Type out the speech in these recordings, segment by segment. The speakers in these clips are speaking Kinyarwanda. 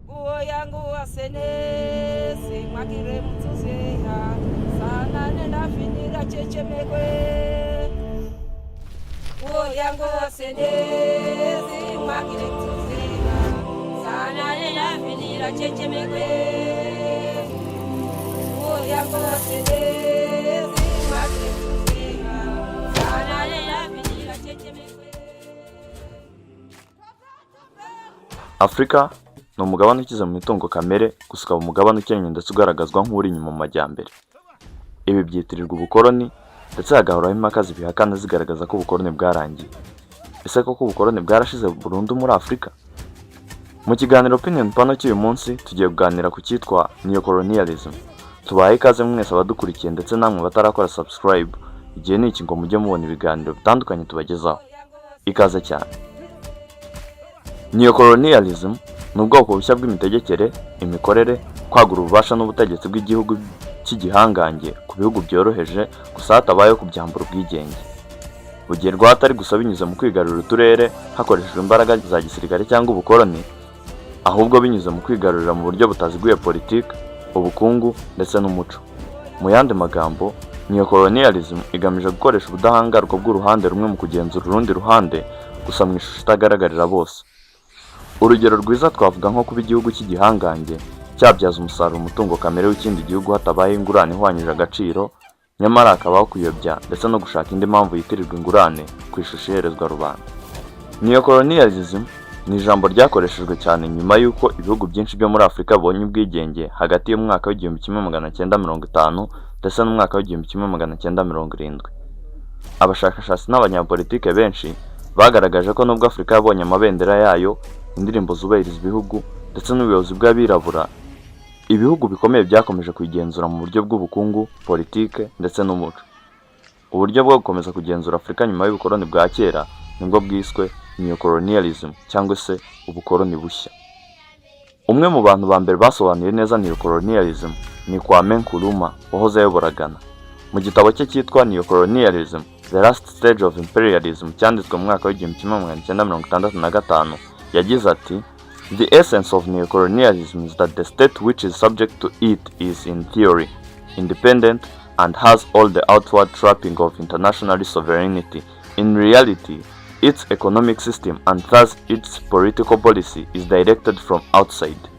uwo yangu wasenesi mwakire mtuzeha sana nenda finira chechemekwe uwo yangu wasenesi mwakire mtuzeha sana nenda finira chechemekwe uwo yangu wasenesi mwakire mtuzeha sana nenda finira chechemekwe. Afrika ni umugabane ukize mu mitungo kamere, gusa ukaba umugabane ukennye ndetse ugaragazwa nk'uri inyuma mu majyambere. Ibi byitirirwa ubukoloni ndetse hagahoraho impaka zibihakana zigaragaza ko ubukoloni bwarangiye. Ese koko ubukoloni bwarashize burundu muri Afrika? Mu kiganiro Opinion Panel cy'uyu munsi tugiye kuganira ku cyitwa Neocolonialism. Tubaye ikaze mwese abadukurikiye ndetse namwe batarakora subscribe, igihe ni iki ngo mujye mubona ibiganiro bitandukanye tubagezaho. Ikaze cyane. Neocolonialism ni ubwoko bushya bw'imitegekere, imikorere, kwagura ububasha n'ubutegetsi bw'igihugu cy'igihangange ku bihugu byoroheje gusa hatabayeho kubyambura ubwigenge. Bugerwaho atari gusa binyuze mu kwigarurira uturere hakoreshejwe imbaraga za gisirikare cyangwa ubukoloni, ahubwo binyuze mu kwigarurira mu buryo butaziguye politiki, ubukungu ndetse n'umuco. Mu yandi magambo, Neocolonialism igamije gukoresha ubudahangarwa bw'uruhande rumwe mu kugenzura urundi ruhande gusa mu ishusho itagaragarira bose. Urugero rwiza twavuga nko kuba igihugu cy'igihangange cyabyaza umusaruro umutungo kamere w'ikindi gihugu hatabaye ingurane ihwanyije agaciro, nyamara hakabaho kuyobya ndetse no gushaka indi mpamvu yitirirwa ingurane ku ishusho iherezwa rubanda. Neocolonialism ni ijambo ryakoreshejwe cyane nyuma y'uko ibihugu byinshi byo muri Afurika bibonye ubwigenge hagati y'umwaka w'1950 ndetse n'umwaka w'1970. Abashakashatsi n'abanyapolitike benshi bagaragaje ko nubwo Afurika yabonye amabendera yayo, indirimbo zubahiriza ibihugu ndetse n'ubuyobozi bw'abirabura, ibihugu bikomeye byakomeje kuyigenzura mu buryo bw'ubukungu, politike ndetse n'umuco. Uburyo bwo gukomeza kugenzura Afurika nyuma y'ubukoloni bwa kera nibwo bwiswe Neocolonialism cyangwa se ubukoloni bushya. Umwe mu bantu ba mbere basobanuye neza Neocolonialism ni Kwame Nkrumah wahoze ayobora Ghana. Mu gitabo cye cyitwa Neocolonialism, The Last Stage of Imperialism cyanditswe mu mwaka w'1965, yagize ati: "The essence of neocolonialism is that the state which is subject to it is in theory independent and has all the outward trapping of international sovereignty. In reality, its economic system and thus its political policy is directed from outside."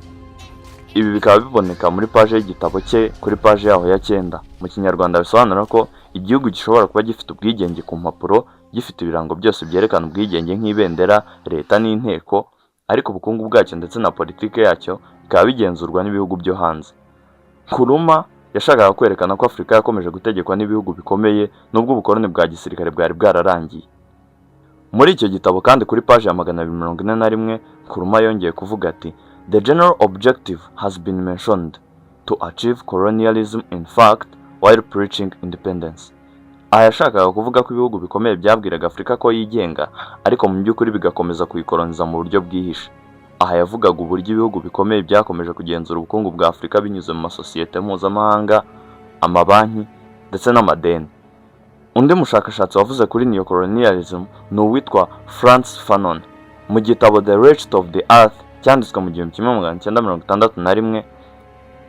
Ibi bikaba biboneka muri page y'igitabo cye kuri page yaho ya 9. Mu Kinyarwanda bisobanura ko igihugu gishobora kuba gifite ubwigenge ku mpapuro, gifite ibirango byose byerekana ubwigenge nk'ibendera, leta n'inteko, ariko ubukungu bwacyo ndetse na politike yacyo bikaba bigenzurwa n'ibihugu byo hanze. Nkrumah yashakaga kwerekana ko Afurika yakomeje gutegekwa n'ibihugu bikomeye nubwo ubukoloni bwa gisirikare bwari bwararangiye. Muri icyo gitabo kandi kuri page ya 241, Nkrumah yongeye kuvuga ati: "The general objective has been mentioned to achieve colonialism in fact while preaching independence." Aha yashakaga kuvuga ko ibihugu bikomeye byabwiraga Afurika ko yigenga, ariko mu by'ukuri bigakomeza kuyikoloniza mu buryo bwihishe. Aha yavugaga uburyo ibihugu bikomeye byakomeje kugenzura ubukungu bwa Afurika binyuze mu masosiyete mpuzamahanga, amabanki ndetse n'amadeni. Undi mushakashatsi wavuze kuri Neocolonialism ni uwitwa Frantz Fanon. Mu gitabo The Wreckage of the Earth cyanditswe mu 1961,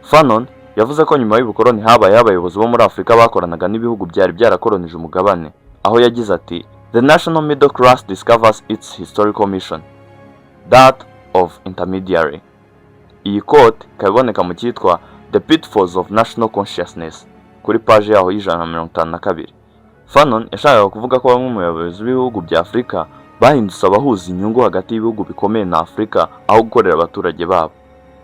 Fanon yavuze ko nyuma y'ubukoloni habayeho abayobozi bo muri Afurika bakoranaga n'ibihugu byari byarakolonije umugabane, aho yagize ati: "The national middle class discovers its historical mission, that of intermediary." Iyi quote ikaba iboneka mu cyitwa The Pitfalls of National Consciousness kuri page yaho y'152. Fanon yashakaga kuvuga ko bamwe mu bayobozi b'ibihugu bya Afurika bahindutse abahuza inyungu hagati y'ibihugu bikomeye na Afurika aho gukorera abaturage babo.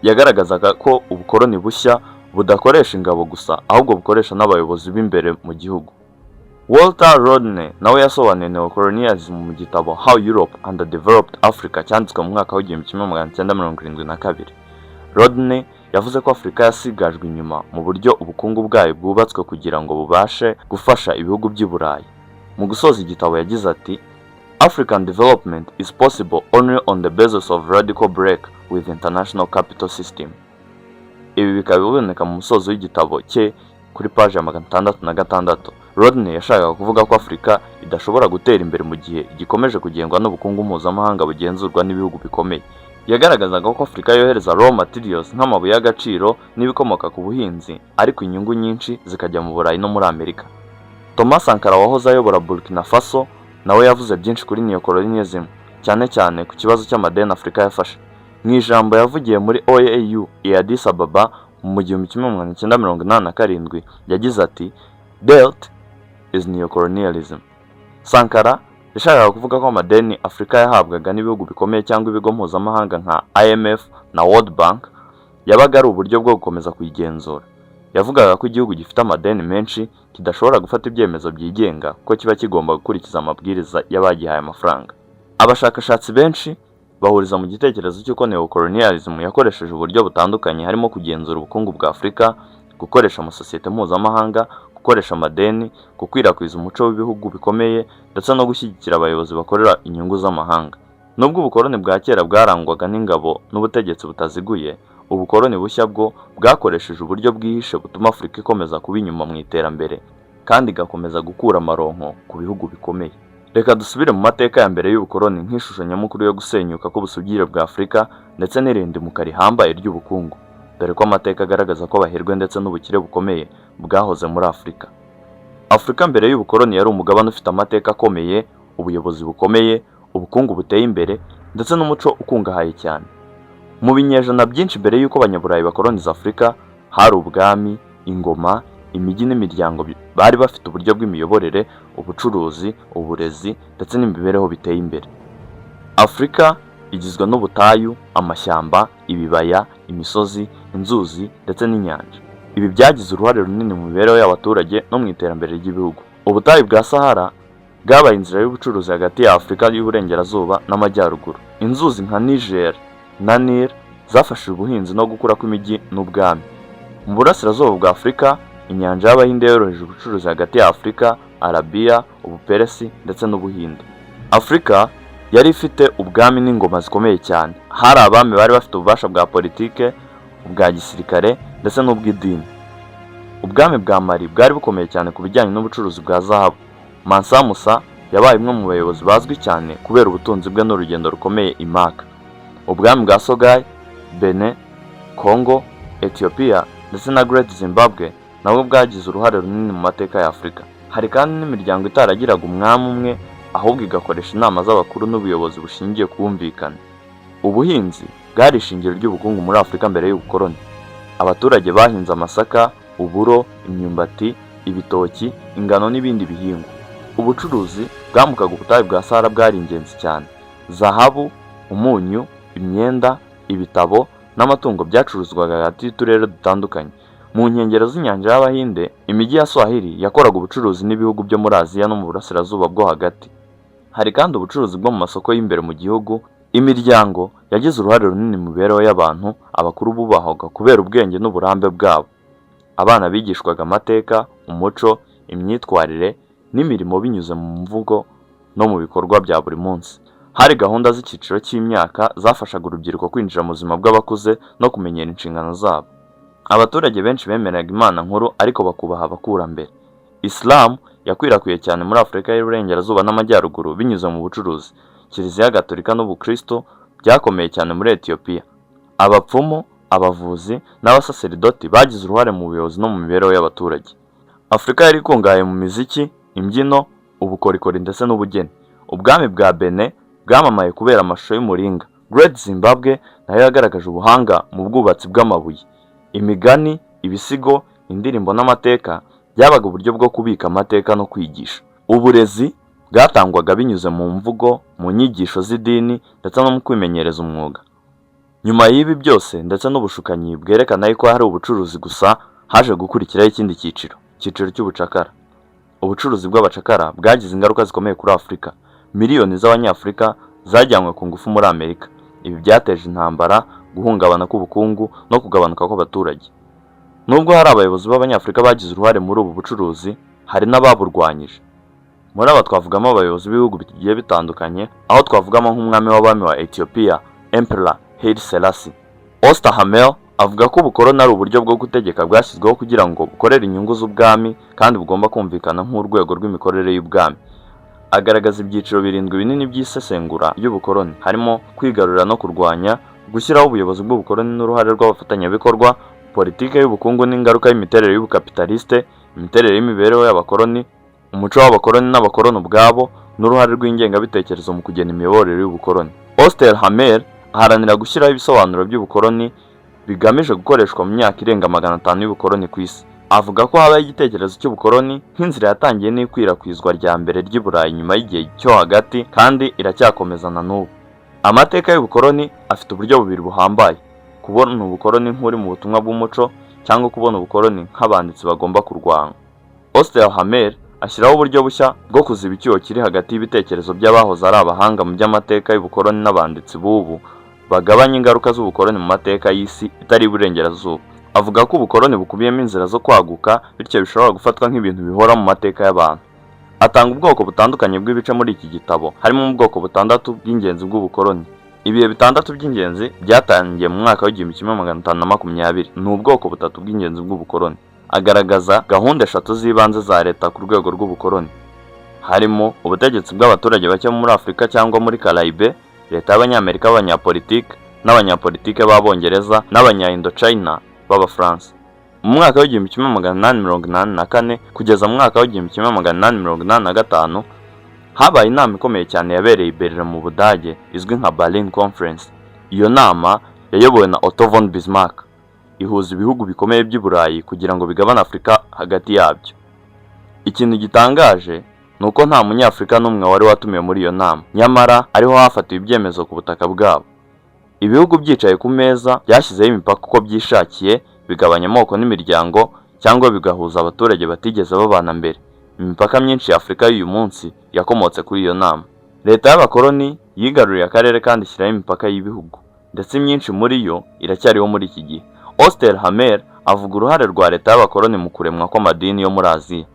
Yagaragazaga ko ubukoloni bushya budakoresha ingabo gusa, ahubwo bukoresha n'abayobozi b'imbere mu gihugu. Walter Rodney nawe yasobanuye Neocolonialism mu gitabo How Europe Underdeveloped Africa cyanditswe mu mwaka w'1972. Rodney yavuze ko Afurika yasigajwe inyuma mu buryo ubukungu bwayo bwubatswe kugira ngo bubashe gufasha ibihugu by'i Burayi. Mu gusoza igitabo yagize ati: "African development is possible only on the basis of radical break with international capital system." Ibi bikaba biboneka mu musozo w'igitabo cye kuri page ya 606. Rodney yashakaga kuvuga ko Afurika idashobora gutera imbere mu gihe gikomeje kugengwa n'ubukungu mpuzamahanga bugenzurwa n'ibihugu bikomeye. yagaragazaga ko Afurika yohereza raw materials nk'amabuye y'agaciro n'ibikomoka ku buhinzi, ariko inyungu nyinshi zikajya mu Burayi no muri Amerika. Thomas Sankara wahoze ayobora Burkina Faso nawe yavuze byinshi kuri neocolonialism, cyane cyane ku kibazo cy'amadeni Afurika yafashe. Mu ijambo yavugiye muri OAU i Addis Ababa mu 1987 yagize ati "Debt is neocolonialism." Sankara yashakaga kuvuga ko amadeni Afurika yahabwaga n'ibihugu bikomeye cyangwa ibigo mpuzamahanga nka IMF na World Bank yabaga ari uburyo bwo gukomeza kuyigenzura. Yavugaga ko igihugu gifite amadeni menshi kidashobora gufata ibyemezo byigenga ko kiba kigomba gukurikiza amabwiriza y'abagihaye amafaranga. Abashakashatsi benshi bahuriza mu gitekerezo cy'uko neocolonialism yakoresheje uburyo butandukanye, harimo kugenzura ubukungu bwa Afurika, gukoresha amasosiyete mpuzamahanga, gukoresha amadeni, gukwirakwiza umuco w'ibihugu bikomeye, ndetse no gushyigikira abayobozi bakorera inyungu z'amahanga. Nubwo ubukoloni bwa kera bwarangwaga n'ingabo n'ubutegetsi butaziguye, ubukoloni bushya bwo bwakoresheje uburyo bwihishe butuma Afurika ikomeza kuba inyuma mu iterambere kandi igakomeza gukura amaronko ku bihugu bikomeye. Reka dusubire mu mateka ya mbere y'ubukoloni nk'ishusho nyamukuru yo gusenyuka k'ubusugire bwa Afurika ndetse n'irindimuka rihambaye ry'ubukungu, dore ko amateka agaragaza ko abaherwe ndetse n'ubukire bukomeye bwahoze muri Afurika. Afurika mbere y'ubukoloni yari umugabane ufite amateka akomeye, ubuyobozi bukomeye, ubukungu buteye imbere ndetse n'umuco ukungahaye cyane. Mu binyejana byinshi mbere y'uko abanyaburayi bakoloniza Afurika, hari ubwami, ingoma, imijyi n'imiryango bari bafite uburyo bw'imiyoborere, ubucuruzi, uburezi ndetse n'imibereho biteye imbere. Afurika igizwe n'ubutayu, amashyamba, ibibaya, imisozi, inzuzi ndetse n'inyanja. Ibi byagize uruhare runini mu mibereho y'abaturage no mu iterambere ry'ibihugu. Ubutayu bwa Sahara bwabaye inzira y'ubucuruzi hagati ya Afurika y'Uburengerazuba n'Amajyaruguru. Inzuzi nka Niger na Nile zafashije ubuhinzi no gukura kw'imijyi n'ubwami. Mu burasirazuba bwa Afurika, inyanja y'Abahinde yoroheje ubucuruzi hagati ya Afurika, Arabiya, Ubuperesi ndetse n'Ubuhinde. Afurika yari ifite ubwami n'ingoma zikomeye cyane. Hari abami bari bafite ububasha bwa politike, ubwa gisirikare ndetse n'ubw'idini. Ubwami bwa Mali bwari bukomeye cyane ku bijyanye n'ubucuruzi bwa zahabu. Mansa Musa yabaye umwe mu bayobozi bazwi cyane kubera ubutunzi bwe n'urugendo rukomeye i Maka. Ubwami bwa Songhai, Benin, Congo, Ethiopia ndetse na Great Zimbabwe nabwo bwagize uruhare runini mu mateka ya Afurika. Hari kandi n'imiryango itaragiraga umwami umwe, ahubwo igakoresha inama z'abakuru n'ubuyobozi bushingiye ku bwumvikane. Ubuhinzi bwari ishingiro ry'ubukungu muri Afurika mbere y'ubukoloni. Abaturage bahinze amasaka, uburo, imyumbati, ibitoki, ingano n'ibindi bihingwa. Ubucuruzi bwambukaga ubutayu bwa Sahara bwari ingenzi cyane. Zahabu, umunyu, imyenda, ibitabo n'amatungo byacuruzwaga hagati y'uturere dutandukanye. Mu nkengero z'inyanja y'Abahinde, imijyi ya Swahili yakoraga ubucuruzi n'ibihugu byo muri Aziya no mu burasirazuba bwo hagati. Hari kandi ubucuruzi bwo mu masoko y'imbere mu gihugu. Imiryango yagize uruhare runini mu mibereho y'abantu. Abakuru bubahwaga kubera ubwenge n'uburambe bwabo. Abana bigishwaga amateka, umuco, imyitwarire n'imirimo binyuze mu mvugo no mu bikorwa bya buri munsi. Hari gahunda z'icyiciro cy'imyaka zafashaga urubyiruko kwinjira mu buzima bw'abakuze no kumenyera inshingano zabo. Abaturage benshi bemeraga Imana nkuru ariko bakubaha abakurambere. Islam yakwirakwiye cyane muri Afurika y'Uburengerazuba n'Amajyaruguru binyuze mu bucuruzi. Kiliziya Gatolika n'Ubukristo byakomeye cyane muri Ethiopia. Abapfumu, abavuzi n'abasaseridoti bagize uruhare mu buyobozi no mu mibereho y'abaturage. Afurika yari ikungahaye mu miziki, imbyino, ubukorikori ndetse n'ubugeni. Ubwami bwa Benin bwamamaye kubera amashusho y'umuringa. Great Zimbabwe nayo yagaragaje ubuhanga mu bwubatsi bw'amabuye. Imigani, ibisigo, indirimbo n'amateka byabaga uburyo bwo kubika amateka no kwigisha. Uburezi bwatangwaga binyuze mu mvugo, mu nyigisho z'idini ndetse no mu kwimenyereza umwuga. Nyuma y'ibi byose ndetse n'ubushukanyi bwerekana yuko hari ubucuruzi gusa, haje gukurikiraho ikindi cyiciro cy'ubucakara. Ubucuruzi bw'abacakara bwagize ingaruka zikomeye kuri Afurika. Miliyoni z'Abanyafurika zajyanywe ku ngufu muri Amerika. Ibi byateje intambara, guhungabana k'ubukungu no kugabanuka kw'abaturage. Nubwo hari abayobozi b'Abanyafurika bagize uruhare muri ubu bucuruzi, hari n'ababurwanyije. Muri aba twavugamo abayobozi b'ibihugu bigiye bitandukanye, aho twavugamo nk'umwami w'abami wa Ethiopia, Emperor Haile Selassie. Oster Hamel avuga ko ubukoloni ari uburyo bwo gutegeka bwashyizweho kugira ngo bukorere inyungu z'ubwami kandi bugomba kumvikana nk'urwego rw'imikorere y'ubwami. Agaragaza ibyiciro birindwi binini by'isesengura ry'ubukoloni, harimo kwigarurira no kurwanya, gushyiraho ubuyobozi bw'ubukoloni n'uruhare rw'abafatanyabikorwa, politiki y'ubukungu n'ingaruka y'imiterere y'ubukapitaliste, imiterere y'imibereho y'abakoloni, umuco w'abakoloni n'abakoloni ubwabo, n'uruhare rw'ingengabitekerezo mu kugena imiyoborere y'ubukoloni. Osterhamer aharanira gushyiraho ibisobanuro by'ubukoloni bigamije gukoreshwa mu myaka irenga 500 y'ubukoloni ku isi. Avuga ko habaye igitekerezo cy'ubukoloni nk'inzira yatangiye n'ikwirakwizwa rya mbere ry'i Burayi nyuma y'igihe cyo hagati kandi iracyakomezana n'ubu. Amateka y'ubukoloni afite uburyo bubiri buhambaye: kubona ubukoloni nk'uri mu butumwa bw'umuco cyangwa kubona ubukoloni nk'abanditsi bagomba kurwanywa. Osterhamer ashyiraho uburyo bushya bwo kuziba icyuho kiri hagati y'ibitekerezo by'abahoze ari abahanga mu by'amateka y'ubukoloni n'abanditsi b'ubu bagabanya ingaruka z'ubukoloni mu mateka y'isi itari iburengerazuba. Avuga ko ubukoloni bukubiyemo inzira zo kwaguka, bityo bishobora gufatwa nk'ibintu bihora mu mateka y'abantu. Atanga ubwoko butandukanye bw'ibice muri iki gitabo, harimo ubwoko butandatu bw'ingenzi bw'ubukoloni. Ibihe bitandatu by'ingenzi byatangiye mu mwaka w'1520. Ni ubwoko butatu bw'ingenzi bw'ubukoloni. Agaragaza gahunda 3 z'ibanze za leta ku rwego rw'ubukoloni, harimo ubutegetsi bw'abaturage bake muri Afurika cyangwa muri Caraïbe, leta y'Abanyamerika b'abanyapolitike n'abanyapolitike b'Abongereza n'Abanya-Indochina b'Abafaransa. Mu mwaka w'1884 kugeza mu mwaka w'1885 habaye inama ikomeye cyane yabereye i Berlin mu Budage izwi nka Berlin Conference. Iyo nama yayobowe na Otto von Bismarck, ihuza ibihugu bikomeye by'i Burayi kugira ngo bigabane Afurika hagati yabyo. Ikintu gitangaje ni uko nta munyafurika n'umwe wari watumiwe muri iyo nama, nyamara ariho hafatiwe ibyemezo ku butaka bwabo. Ibihugu byicaye ku meza byashyizeho imipaka uko byishakiye, bigabanya amoko n'imiryango, cyangwa bigahuza abaturage batigeze babana mbere. Imipaka myinshi ya Afurika y'uyu munsi yakomotse kuri iyo nama. Leta y'abakoloni yigaruriye akarere kandi ishyiraho imipaka y'ibihugu, ndetse myinshi muri yo iracyariho muri iki gihe. Osterhamer avuga uruhare rwa leta y'abakoloni mu kuremwa kw'amadini yo muri Aziya.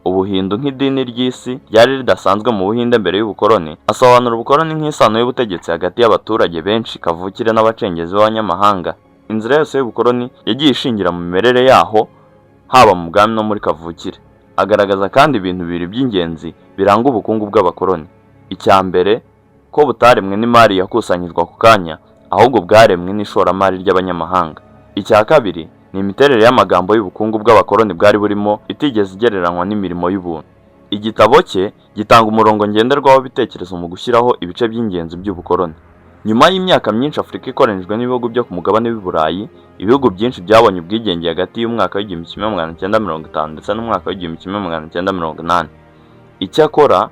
Ubuhindu nk'idini ry'isi ryari ridasanzwe mu Buhinde mbere y'ubukoloni. Asobanura ubukoloni nk'isano y'ubutegetsi hagati y'abaturage benshi kavukire n'abacengezi b'abanyamahanga. Inzira yose y'ubukoloni yagiye ishingira mu mimerere yaho, haba mu bwami no muri kavukire. Agaragaza kandi ibintu bibiri by'ingenzi biranga ubukungu bw'abakoloni. Icya mbere, ko butaremwe n'imari yakusanyijwe ku kanya, ahubwo bwaremwe n'ishoramari ry'abanyamahanga. Icya kabiri ni imiterere y'amagambo y'ubukungu bw'abakoloni bwari burimo itigeze igereranywa n'imirimo y'ubuntu. Igitabo cye gitanga umurongo ngenderwaho w'ibitekerezo mu gushyiraho ibice by'ingenzi by'ubukoloni. Nyuma y'imyaka myinshi Afurika ikoronijwe n'ibihugu byo ku mugabane w'i Burayi, ibihugu byinshi byabonye ubwigenge hagati y'umwaka w'1950 ndetse n'umwaka w'1980. Icyakora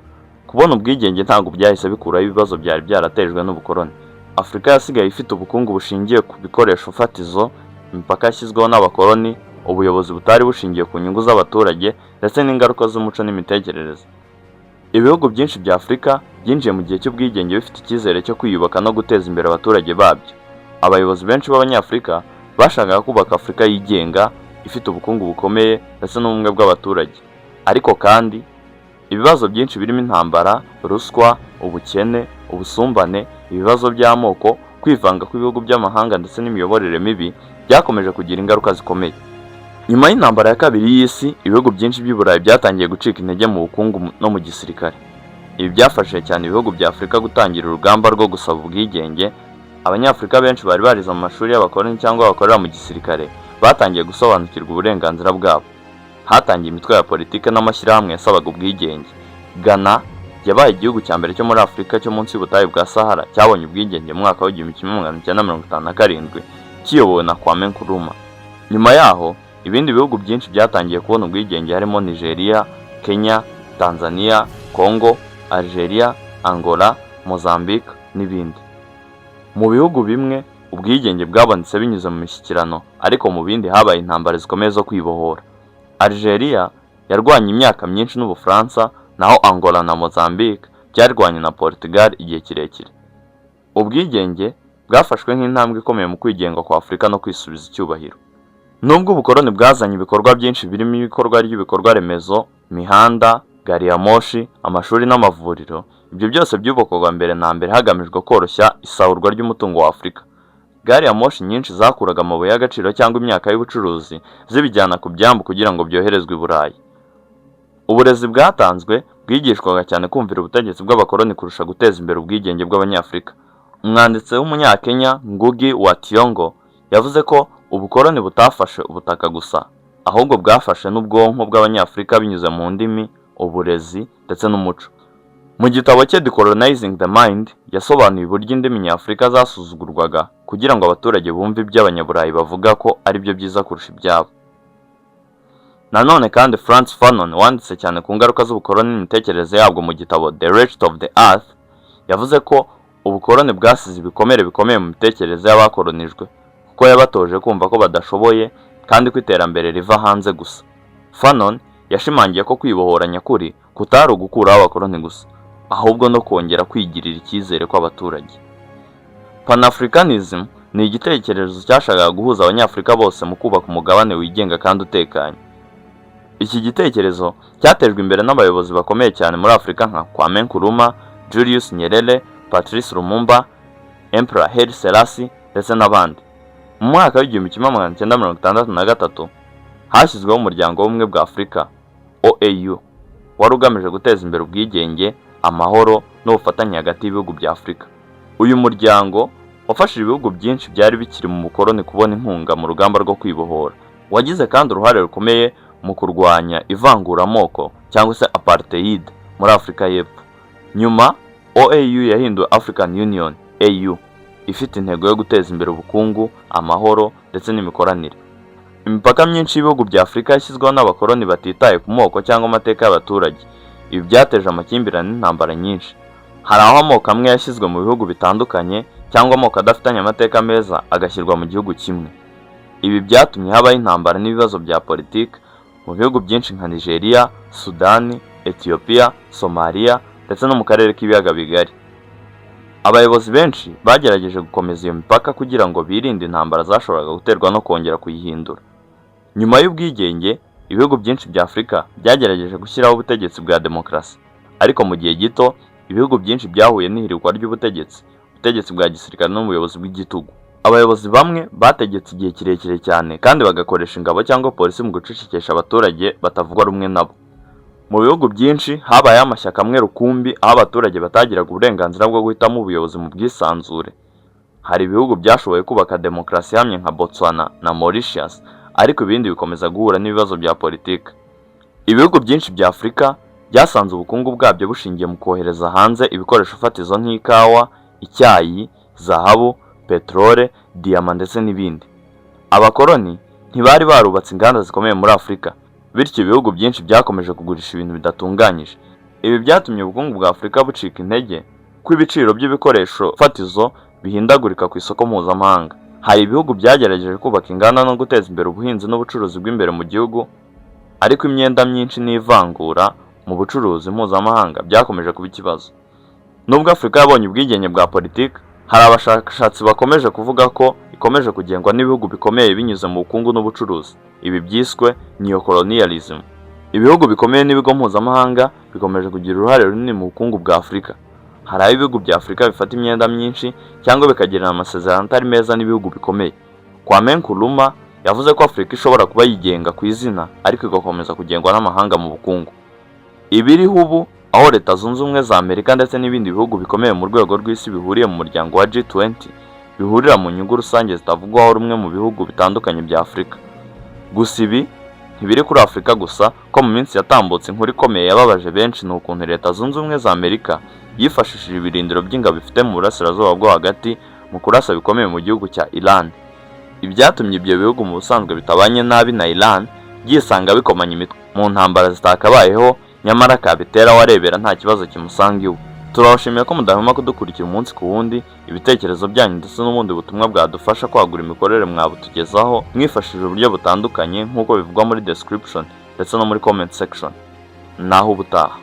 kubona ubwigenge ntabwo byahise bikuraho ibibazo byari byaratejwe n'ubukoloni. Afurika yasigaye ifite ubukungu bushingiye ku bikoresho fatizo, imipaka yashyizweho n'abakoloni, ubuyobozi butari bushingiye ku nyungu z'abaturage, ndetse n'ingaruka z'umuco n'imitekerereze. Ibihugu byinshi bya Afurika byinjiye mu gihe cy'ubwigenge bifite icyizere cyo kwiyubaka no guteza imbere abaturage babyo. Abayobozi benshi b'Abanyafurika bashakaga kubaka Afurika yigenga, ifite ubukungu bukomeye ndetse n'ubumwe bw'abaturage. Ariko kandi ibibazo byinshi birimo intambara, ruswa, ubukene, ubusumbane, ibibazo by'amoko, kwivanga kw'ibihugu by'amahanga ndetse n'imiyoborere mibi byakomeje kugira ingaruka zikomeye. Nyuma y'intambara ya kabiri y'isi, ibihugu byinshi by'i Burayi byatangiye gucika intege mu bukungu no mu gisirikare. Ibi byafashije cyane ibihugu bya Afurika gutangira urugamba rwo gusaba ubwigenge. Abanyafurika benshi bari barize mu mashuri y'abakoloni cyangwa bakorera mu gisirikare batangiye gusobanukirwa uburenganzira bwabo. Hatangiye imitwe ya politike n'amashyirahamwe yasabaga ubwigenge. Ghana yabaye igihugu cya mbere cyo muri Afurika cyo munsi y'ubutayu bwa Sahara cyabonye ubwigenge mu mwaka w'1957 kiyobowe na Kwame Nkrumah. Nyuma yaho ibindi bihugu byinshi byatangiye kubona ubwigenge harimo Nigeria, Kenya, Tanzania, Congo, Algeria, Angola, Mozambique n'ibindi. Mu bihugu bimwe ubwigenge bwabonetse binyuze mu mishyikirano, ariko mu bindi habaye intambara zikomeye zo kwibohora. Algeria yarwanye imyaka myinshi n'Ubufaransa, naho Angola na Mozambique byarwanye na Portugal igihe kirekire. Ubwigenge bwafashwe nk'intambwe ikomeye mu kwigenga kwa Afurika no kwisubiza icyubahiro. Nubwo ubukoloni bwazanye ibikorwa byinshi birimo ibikorwa remezo, imihanda, gari ya moshi, amashuri n'amavuriro, ibyo byose byubakwaga mbere na mbere hagamijwe koroshya isahurwa ry'umutungo wa Afurika. Gari ya moshi nyinshi zakuraga amabuye y'agaciro cyangwa imyaka y'ubucuruzi zibijyana ku byambu kugira ngo byoherezwe i Burayi. Uburezi bwatanzwe bwigishwaga cyane kumvira ubutegetsi bw'abakoloni kurusha guteza imbere ubwigenge bw'Abanyafurika. Umwanditsi w'umunyakenya Ngugi wa Thiong'o yavuze ko ubukoloni butafashe ubutaka gusa, ahubwo bwafashe n'ubwonko bw'Abanyafurika binyuze mu ndimi, uburezi ndetse n'umuco. Mu gitabo cye Decolonizing the Mind yasobanuye uburyo indimi nyafurika zasuzugurwaga kugira ngo abaturage bumve ibyo Abanyaburayi bavuga ko ari byo byiza kurusha ibyabo. Nanone kandi Frantz Fanon wanditse cyane ku ngaruka z'ubukoloni n'imitekerereze yabwo mu gitabo The Wretched of the Earth yavuze ko ubukoloni bwasize ibikomere bikomeye mu mitekerereze y'abakolonijwe kuko yabatoje kumva ko badashoboye kandi ko iterambere riva hanze gusa. Fanon yashimangiye ko kwibohora nyakuri kutari ugukuraho abakoloni gusa, ahubwo no kongera kwigirira icyizere kw'abaturage. Pan-Africanism ni igitekerezo cyashakaga guhuza Abanyafurika bose mu kubaka umugabane wigenga kandi utekanye. Iki gitekerezo cyatejwe imbere n'abayobozi bakomeye cyane muri Afurika nka Kwame Nkrumah, Julius Nyerere, Patrice Lumumba, Emperor Haile Selassie ndetse n'abandi. Mu mwaka w'1963 hashyizweho umuryango w'ubumwe bwa Afurika OAU wari ugamije guteza imbere ubwigenge, amahoro n'ubufatanye hagati y'ibihugu bya Afurika. Uyu muryango wafashije ibihugu byinshi byari bikiri mu bukoloni kubona inkunga mu rugamba rwo kwibohora. Wagize kandi uruhare rukomeye mu kurwanya ivanguramoko cyangwa se apartheid muri Afurika y'Epfo. Nyuma OAU yahinduwe African Union AU, ifite intego yo guteza imbere ubukungu, amahoro ndetse n'imikoranire. Imipaka myinshi y'ibihugu bya Afurika yashyizweho n'abakoloni batitaye ku moko cyangwa amateka y'abaturage. Ibi byateje amakimbirane n'intambara nyinshi. Hari aho amoko amwe yashyizwe mu bihugu bitandukanye cyangwa amoko adafitanye amateka meza agashyirwa mu gihugu kimwe. Ibi byatumye habaho intambara n'ibibazo bya politiki mu bihugu byinshi nka Nigeria, Sudani, Ethiopia, Somalia ndetse no mu karere k'ibiyaga bigari. Abayobozi benshi bagerageje gukomeza iyo mipaka kugira ngo birinde intambara zashoboraga guterwa no kongera kuyihindura. Nyuma y'ubwigenge, ibihugu byinshi bya Afurika byagerageje gushyiraho ubutegetsi bwa demokarasi, ariko mu gihe gito ibihugu byinshi byahuye n'ihirikwa ry'ubutegetsi, ubutegetsi bwa gisirikare n'ubuyobozi bw'igitugu. Abayobozi bamwe bategetse igihe kirekire cyane kandi bagakoresha ingabo cyangwa polisi mu gucecekesha abaturage batavugwa rumwe nabo. Mu bihugu byinshi habaye amashyaka amwe rukumbi aho abaturage batagiraga uburenganzira bwo guhitamo ubuyobozi mu bwisanzure. Hari ibihugu byashoboye kubaka demokarasi ihamye nka Botswana na Mauritius, ariko ibindi bikomeza guhura n'ibibazo bya politiki. Ibihugu byinshi bya Afurika byasanze ubukungu bwabyo bushingiye mu kohereza hanze ibikoresho fatizo nk'ikawa, icyayi, zahabu, peterole, diyama ndetse n'ibindi. Abakoloni ntibari barubatse inganda zikomeye muri Afurika, bityo ibihugu byinshi byakomeje kugurisha ibintu bidatunganyije. Ibi byatumye ubukungu bwa Afurika bucika intege ko ibiciro by'ibikoresho fatizo bihindagurika ku isoko mpuzamahanga. Hari ibihugu byagerageje kubaka inganda no guteza imbere ubuhinzi n'ubucuruzi bw'imbere mu gihugu, ariko imyenda myinshi n'ivangura mu bucuruzi mpuzamahanga byakomeje kuba ikibazo. Nubwo Afurika yabonye ubwigenge bwa politiki, hari abashakashatsi bakomeje kuvuga ko ikomeje kugengwa n'ibihugu bikomeye binyuze mu bukungu n'ubucuruzi. Ibi byiswe neocolonialism. Ibihugu bikomeye n'ibigo mpuzamahanga bikomeje kugira uruhare runini mu bukungu bwa Afurika. Hari aho ibihugu bya Afurika bifata imyenda myinshi cyangwa bikagirana amasezerano atari meza n'ibihugu bikomeye. Kwame Nkrumah yavuze ko Afurika ishobora kuba yigenga ku izina ariko igakomeza kugengwa n'amahanga mu bukungu. Ibiriho ubu aho Leta Zunze Ubumwe za Amerika ndetse n'ibindi bihugu bikomeye mu rwego rw'isi bihuriye mu muryango wa G20 bihurira mu nyungu rusange zitavugwaho rumwe mu bihugu bitandukanye bya Afurika. Gusa ibi ntibiri kuri Afurika gusa, ko mu minsi yatambutse inkuru ikomeye yababaje benshi ni ukuntu Leta Zunze Ubumwe za Amerika yifashishije ibirindiro by'ingabo bifite mu burasirazuba bwo hagati mu kurasa bikomeye mu gihugu cya Iran. Ibyatumye ibyo bihugu mu busanzwe bitabanye nabi na Iran byisanga bikomanya imitwe mu ntambara zitakabayeho, nyamara kabitera warebera nta kibazo kimusanga iwe. Turabashimiye ko mudahwema kudukurikira umunsi ku wundi. Ibitekerezo byanyu ndetse n'ubundi butumwa bwadufasha kwagura imikorere mwabutugezaho mwifashishije uburyo butandukanye nk'uko bivugwa muri description ndetse no muri comment section. Naho ubutaha.